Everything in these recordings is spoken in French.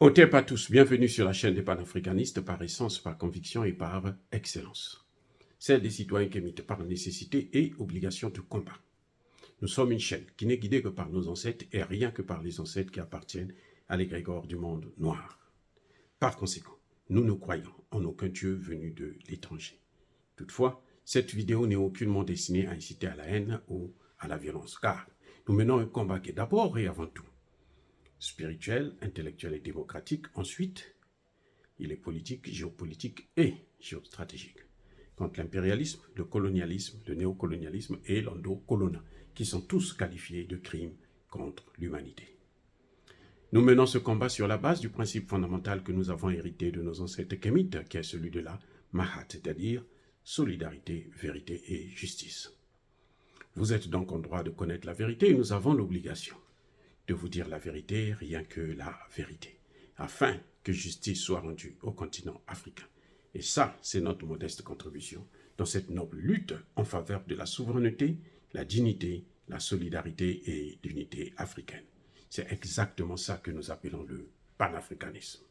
Au TEP à tous, bienvenue sur la chaîne des panafricanistes par essence, par conviction et par excellence. Celle des citoyens qui émettent par nécessité et obligation de combat. Nous sommes une chaîne qui n'est guidée que par nos ancêtres et rien que par les ancêtres qui appartiennent à l'égrégore du monde noir. Par conséquent, nous ne croyons en aucun Dieu venu de l'étranger. Toutefois, cette vidéo n'est aucunement destinée à inciter à la haine ou à la violence, car nous menons un combat qui est d'abord et avant tout spirituel, intellectuel et démocratique. Ensuite, il est politique, géopolitique et géostratégique. Contre l'impérialisme, le colonialisme, le néocolonialisme et l'endocolona, qui sont tous qualifiés de crimes contre l'humanité. Nous menons ce combat sur la base du principe fondamental que nous avons hérité de nos ancêtres kémites, qui est celui de la Mahat, c'est-à-dire solidarité, vérité et justice. Vous êtes donc en droit de connaître la vérité et nous avons l'obligation de vous dire la vérité, rien que la vérité, afin que justice soit rendue au continent africain. Et ça, c'est notre modeste contribution dans cette noble lutte en faveur de la souveraineté, la dignité, la solidarité et l'unité africaine. C'est exactement ça que nous appelons le panafricanisme.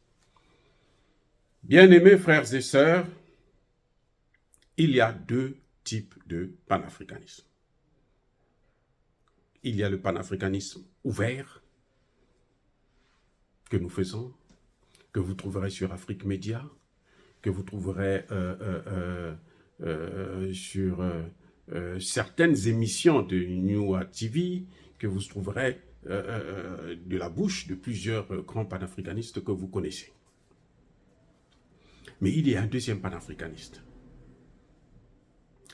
Bien-aimés frères et sœurs, il y a deux types de panafricanisme. Il y a le panafricanisme ouvert que nous faisons, que vous trouverez sur Afrique Média, que vous trouverez sur certaines émissions de New TV, que vous trouverez de la bouche de plusieurs grands panafricanistes que vous connaissez. Mais il y a un deuxième panafricaniste.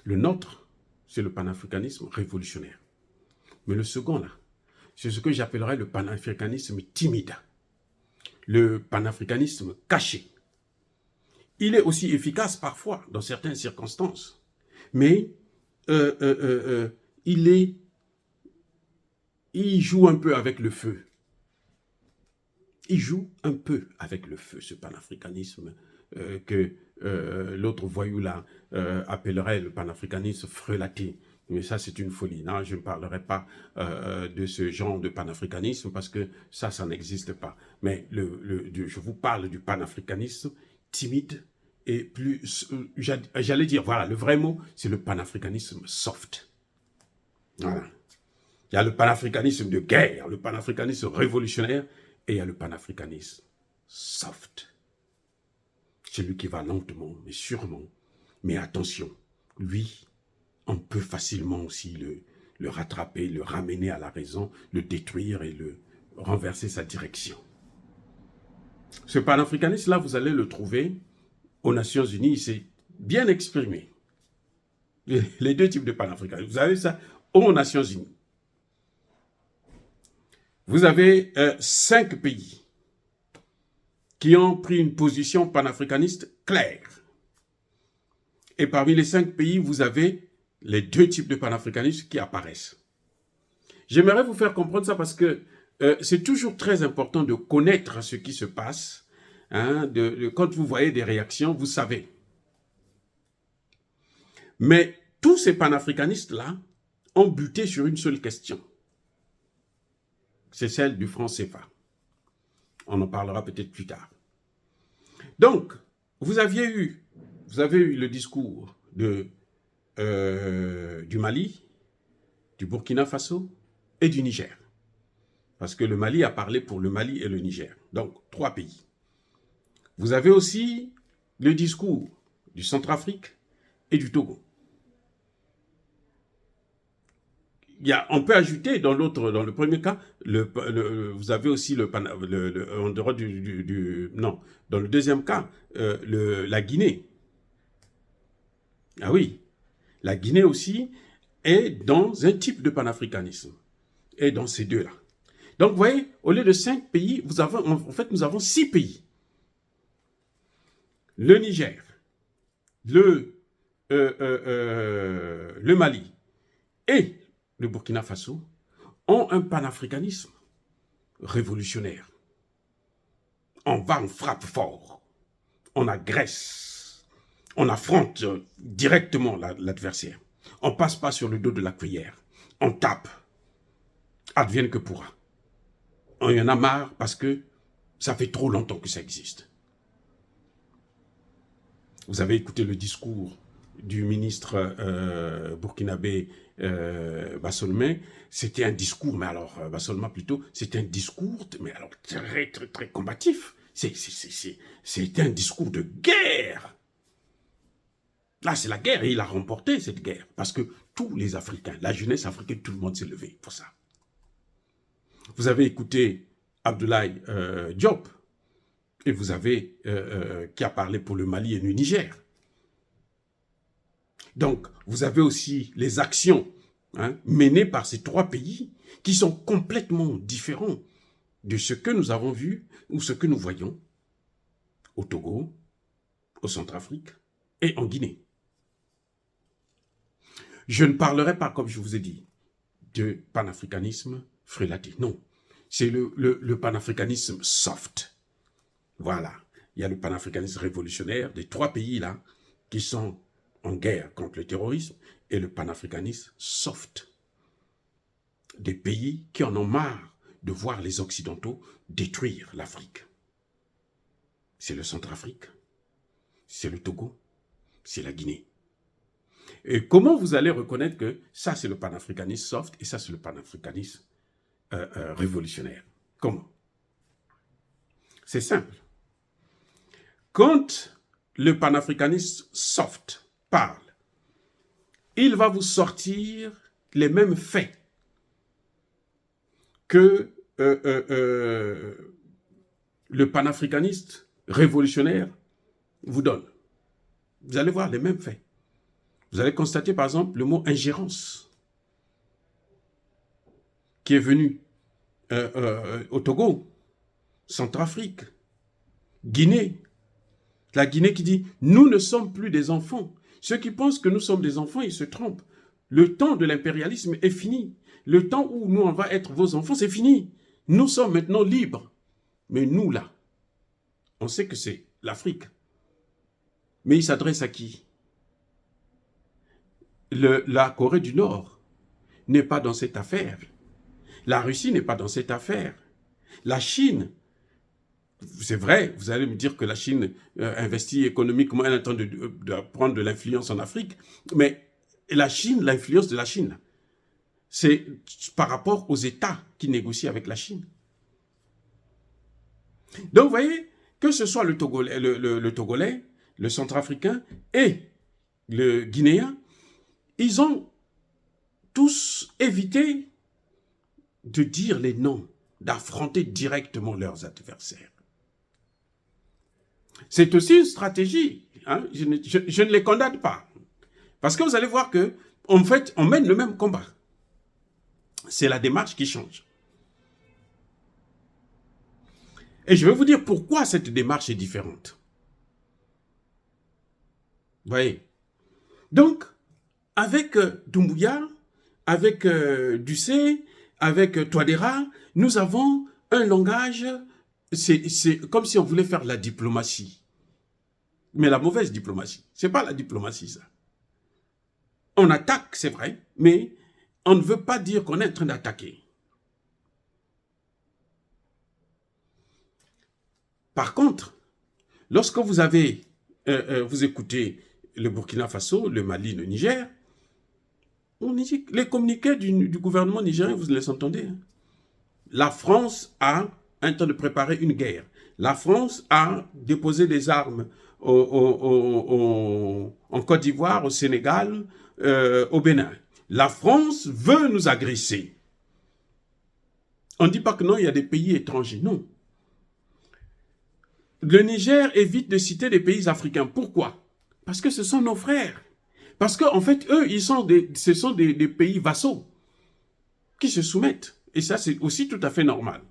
Le nôtre, c'est le panafricanisme révolutionnaire. Mais le second, là, c'est ce que j'appellerais le panafricanisme timide, le panafricanisme caché. Il est aussi efficace parfois dans certaines circonstances, mais il joue un peu avec le feu. Il joue un peu avec le feu, ce panafricanisme que l'autre voyou là appellerait le panafricanisme frelaté. Mais ça, c'est une folie. Non, je ne parlerai pas de ce genre de panafricanisme parce que ça n'existe pas. Mais je vous parle du panafricanisme timide et plus, j'allais dire, voilà, le vrai mot, c'est le panafricanisme soft. Voilà. Il y a le panafricanisme de guerre, le panafricanisme révolutionnaire et il y a le panafricanisme soft. Celui qui va lentement, mais sûrement. Mais attention, lui, on peut facilement aussi le rattraper, le ramener à la raison, le détruire et le renverser sa direction. Ce panafricanisme-là, vous allez le trouver aux Nations Unies, il s'est bien exprimé. Les deux types de panafricanisme. Vous avez ça aux Nations Unies. Vous avez 5 pays qui ont pris une position panafricaniste claire. Et parmi les 5 pays, vous avez les deux types de panafricanisme qui apparaissent. J'aimerais vous faire comprendre ça parce que c'est toujours très important de connaître ce qui se passe. Hein, quand vous voyez des réactions, vous savez. Mais tous ces panafricanistes-là ont buté sur une seule question. C'est celle du franc CFA. On en parlera peut-être plus tard. Donc, vous avez eu le discours du Mali, du Burkina Faso et du Niger. Parce que le Mali a parlé pour le Mali et le Niger. Donc, 3 pays. Vous avez aussi le discours du Centrafrique et du Togo. On peut ajouter dans le premier cas, vous avez aussi dans le deuxième cas, la Guinée. Ah oui, la Guinée aussi est dans un type de panafricanisme. Et dans ces deux-là. Donc, vous voyez, au lieu de 5 pays, nous avons 6 pays. Le Niger, le Mali et le Burkina Faso ont un panafricanisme révolutionnaire. On frappe fort, on agresse, on affronte directement l'adversaire. On ne passe pas sur le dos de la cuillère, on tape, advienne que pourra. On y en a marre parce que Ça fait trop longtemps que ça existe. Vous avez écouté le discours du ministre burkinabé Bassolmé. C'était un discours, mais alors, Bassolma plutôt, c'était un discours, mais alors très, très, très combatif. C'était un discours de guerre. Là, c'est la guerre et il a remporté cette guerre. Parce que tous les Africains, la jeunesse africaine, tout le monde s'est levé pour ça. Vous avez écouté Abdoulaye Diop et vous avez qui a parlé pour le Mali et le Niger. Donc, vous avez aussi les actions menées par ces trois pays qui sont complètement différents de ce que nous avons vu ou ce que nous voyons au Togo, au Centrafrique et en Guinée. Je ne parlerai pas, comme je vous ai dit, de panafricanisme frélaté. Non, c'est le panafricanisme soft. Voilà, il y a le panafricanisme révolutionnaire des trois pays-là qui sont en guerre contre le terrorisme et le panafricanisme soft. Des pays qui en ont marre de voir les Occidentaux détruire l'Afrique. C'est le Centrafrique, c'est le Togo, c'est la Guinée. Et comment vous allez reconnaître que ça c'est le panafricanisme soft et ça c'est le panafricanisme révolutionnaire? Comment? C'est simple. Quand le panafricanisme soft parle, il va vous sortir les mêmes faits que le panafricaniste révolutionnaire vous donne. Vous allez voir les mêmes faits. Vous allez constater par exemple le mot ingérence qui est venu au Togo, Centrafrique, Guinée. La Guinée qui dit « Nous ne sommes plus des enfants ». Ceux qui pensent que nous sommes des enfants, ils se trompent. Le temps de l'impérialisme est fini. Le temps où nous, on va être vos enfants, c'est fini. Nous sommes maintenant libres. Mais nous, là, on sait que c'est l'Afrique. Mais il s'adresse à qui? La Corée du Nord n'est pas dans cette affaire. La Russie n'est pas dans cette affaire. La Chine, c'est vrai, vous allez me dire que la Chine investit économiquement, elle est en train de prendre de l'influence en Afrique, mais la Chine, l'influence de la Chine, c'est par rapport aux États qui négocient avec la Chine. Donc, vous voyez, que ce soit le Togolais, le Centrafricain et le Guinéen, ils ont tous évité de dire les noms, d'affronter directement leurs adversaires. C'est aussi une stratégie. Hein? Je ne les condamne pas. Parce que vous allez voir que, en fait, on mène le même combat. C'est la démarche qui change. Et je vais vous dire pourquoi cette démarche est différente. Vous voyez? Donc, avec Doumbouya, avec Ducé, avec Touadéra, nous avons un langage, c'est comme si on voulait faire la diplomatie. Mais la mauvaise diplomatie. C'est pas la diplomatie, ça. On attaque, c'est vrai, mais on ne veut pas dire qu'on est en train d'attaquer. Par contre, lorsque vous avez, vous écoutez le Burkina Faso, le Mali, le Niger, on dit les communiqués du gouvernement nigérien, vous les entendez. Hein? La France a en train de préparer une guerre. La France a déposé des armes en Côte d'Ivoire, au Sénégal, au Bénin. La France veut nous agresser. On ne dit pas que non, il y a des pays étrangers. Non. Le Niger évite de citer des pays africains. Pourquoi? Parce que ce sont nos frères. Parce qu'en fait, eux, ce sont des pays vassaux qui se soumettent. Et ça, c'est aussi tout à fait normal.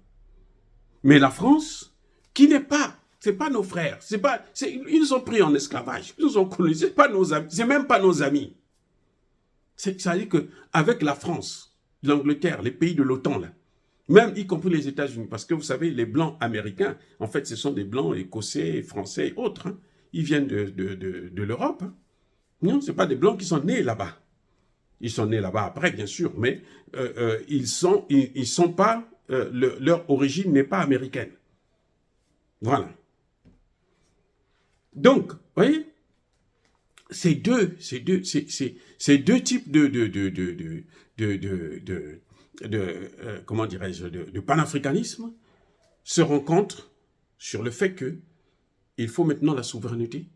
Mais la France, qui n'est pas, c'est pas nos frères, ils nous ont pris en esclavage, ils nous ont colonisés, c'est pas nos amis, c'est même pas nos amis. Ça veut dire qu'avec la France, l'Angleterre, les pays de l'OTAN, là, même y compris les États-Unis, parce que vous savez, les Blancs américains, en fait, ce sont des Blancs écossais, français et autres. Hein. Ils viennent de l'Europe. Hein. Non, ce pas des Blancs qui sont nés là-bas. Ils sont nés là-bas après, bien sûr, mais ils sont pas, leur origine n'est pas américaine. Voilà. Donc, vous voyez, ces deux types comment dirais-je, de panafricanisme se rencontrent sur le fait que il faut maintenant la souveraineté,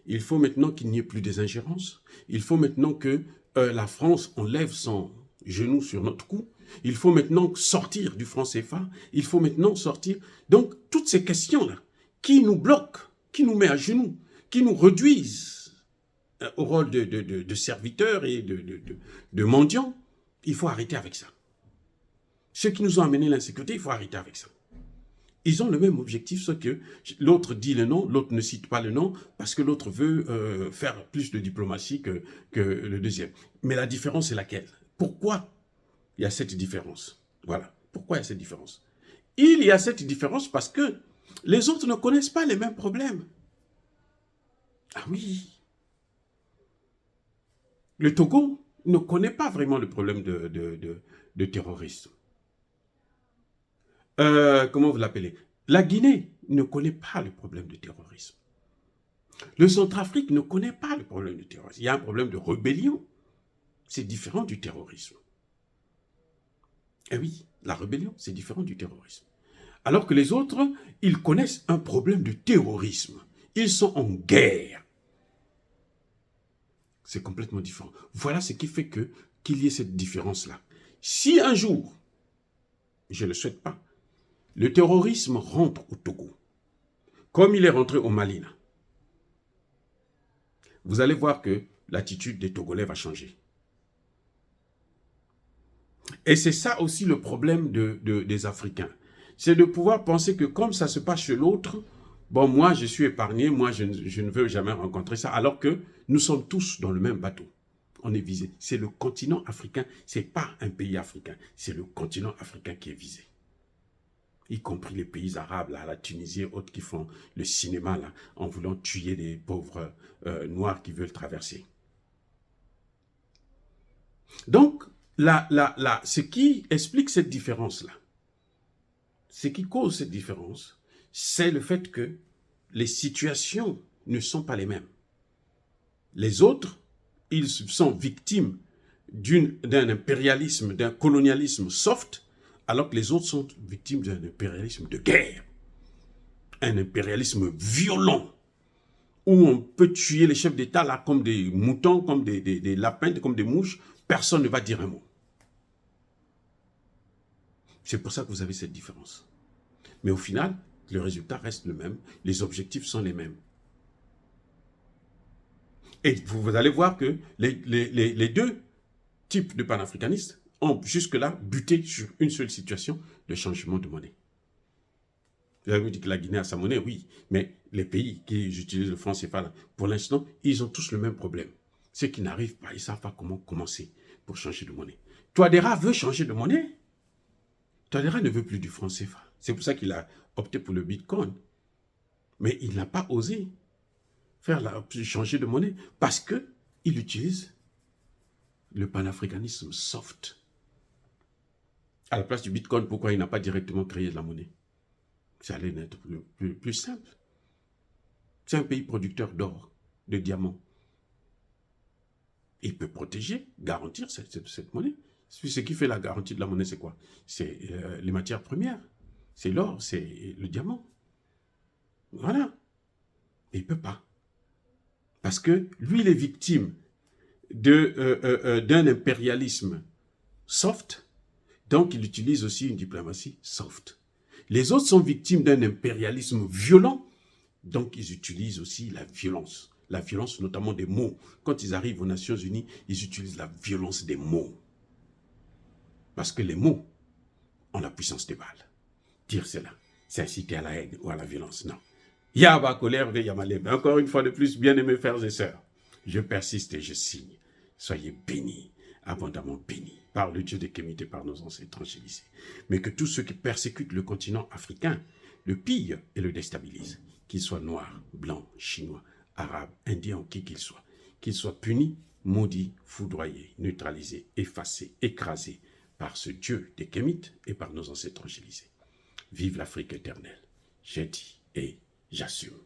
il faut maintenant qu'il n'y ait plus des ingérences, il faut maintenant que la France enlève son genou sur notre cou, il faut maintenant sortir du franc CFA, il faut maintenant sortir. Donc, toutes ces questions-là, qui nous bloquent, qui nous met à genoux, qui nous réduisent au rôle de serviteurs et de mendiants, il faut arrêter avec ça. Ceux qui nous ont amené l'insécurité, il faut arrêter avec ça. Ils ont le même objectif, sauf que l'autre dit le nom, l'autre ne cite pas le nom, parce que l'autre veut faire plus de diplomatie que le deuxième. Mais la différence est laquelle? Pourquoi il y a cette différence? Voilà. Pourquoi il y a cette différence? Il y a cette différence parce que les autres ne connaissent pas les mêmes problèmes. Ah oui. Le Togo ne connaît pas vraiment le problème de terrorisme. Comment vous l'appelez? La Guinée ne connaît pas le problème de terrorisme. Le Centrafrique ne connaît pas le problème du terrorisme. Il y a un problème de rébellion. C'est différent du terrorisme. Eh oui, la rébellion, c'est différent du terrorisme. Alors que les autres, ils connaissent un problème de terrorisme. Ils sont en guerre. C'est complètement différent. Voilà ce qui fait qu'il y ait cette différence-là. Si un jour, je ne le souhaite pas, le terrorisme rentre au Togo, comme il est rentré au Mali, là, vous allez voir que l'attitude des Togolais va changer. Et c'est ça aussi le problème des Africains. C'est de pouvoir penser que comme ça se passe chez l'autre, bon, moi je suis épargné, moi je ne veux jamais rencontrer ça, alors que nous sommes tous dans le même bateau. On est visé. C'est le continent africain, ce n'est pas un pays africain, c'est le continent africain qui est visé. Y compris les pays arabes, là, la Tunisie et autres qui font le cinéma là, en voulant tuer les pauvres noirs qui veulent traverser. Donc, ce qui explique cette différence-là, ce qui cause cette différence, c'est le fait que les situations ne sont pas les mêmes. Les autres, ils sont victimes d'un impérialisme, d'un colonialisme soft, alors que les autres sont victimes d'un impérialisme de guerre. Un impérialisme violent, où on peut tuer les chefs d'État là comme des moutons, comme des lapins, comme des mouches, personne ne va dire un mot. C'est pour ça que vous avez cette différence. Mais au final, le résultat reste le même, les objectifs sont les mêmes. Et vous allez voir que les deux types de panafricanistes ont jusque-là buté sur une seule situation, le changement de monnaie. Vous avez dit que la Guinée a sa monnaie, oui, mais les pays qui utilisent le franc CFA, pour l'instant, ils ont tous le même problème. Ceux qui n'arrivent pas, ils ne savent pas comment commencer pour changer de monnaie. Touadéra veut changer de monnaie. Touadéra ne veut plus du franc CFA. C'est pour ça qu'il a opté pour le Bitcoin. Mais il n'a pas osé changer de monnaie parce qu'il utilise le panafricanisme soft. À la place du Bitcoin, pourquoi il n'a pas directement créé de la monnaie? Ça allait être plus simple. C'est un pays producteur d'or, de diamants. Il peut protéger, garantir cette monnaie. Ce qui fait la garantie de la monnaie, c'est quoi? C'est les matières premières. C'est l'or, c'est le diamant. Voilà. Et il ne peut pas. Parce que lui, il est victime d'un impérialisme soft, donc il utilise aussi une diplomatie soft. Les autres sont victimes d'un impérialisme violent, donc ils utilisent aussi la violence. La violence notamment des mots. Quand ils arrivent aux Nations Unies, ils utilisent la violence des mots. Parce que les mots ont la puissance des balles. Dire cela, c'est inciter à la haine ou à la violence. Non. Yaba colère, Yamalem. Encore une fois de plus, bien-aimés frères et sœurs, je persiste et je signe. Soyez bénis, abondamment bénis, par le Dieu de Kémite et par nos ancêtres angélisés. Mais que tous ceux qui persécutent le continent africain le pillent et le déstabilisent, qu'ils soient noirs, blancs, chinois, arabes, indiens, qui qu'ils soient punis, maudits, foudroyés, neutralisés, effacés, écrasés par ce Dieu des Kémites et par nos ancêtres angélisés. Vive l'Afrique éternelle. J'ai dit. et j'assume.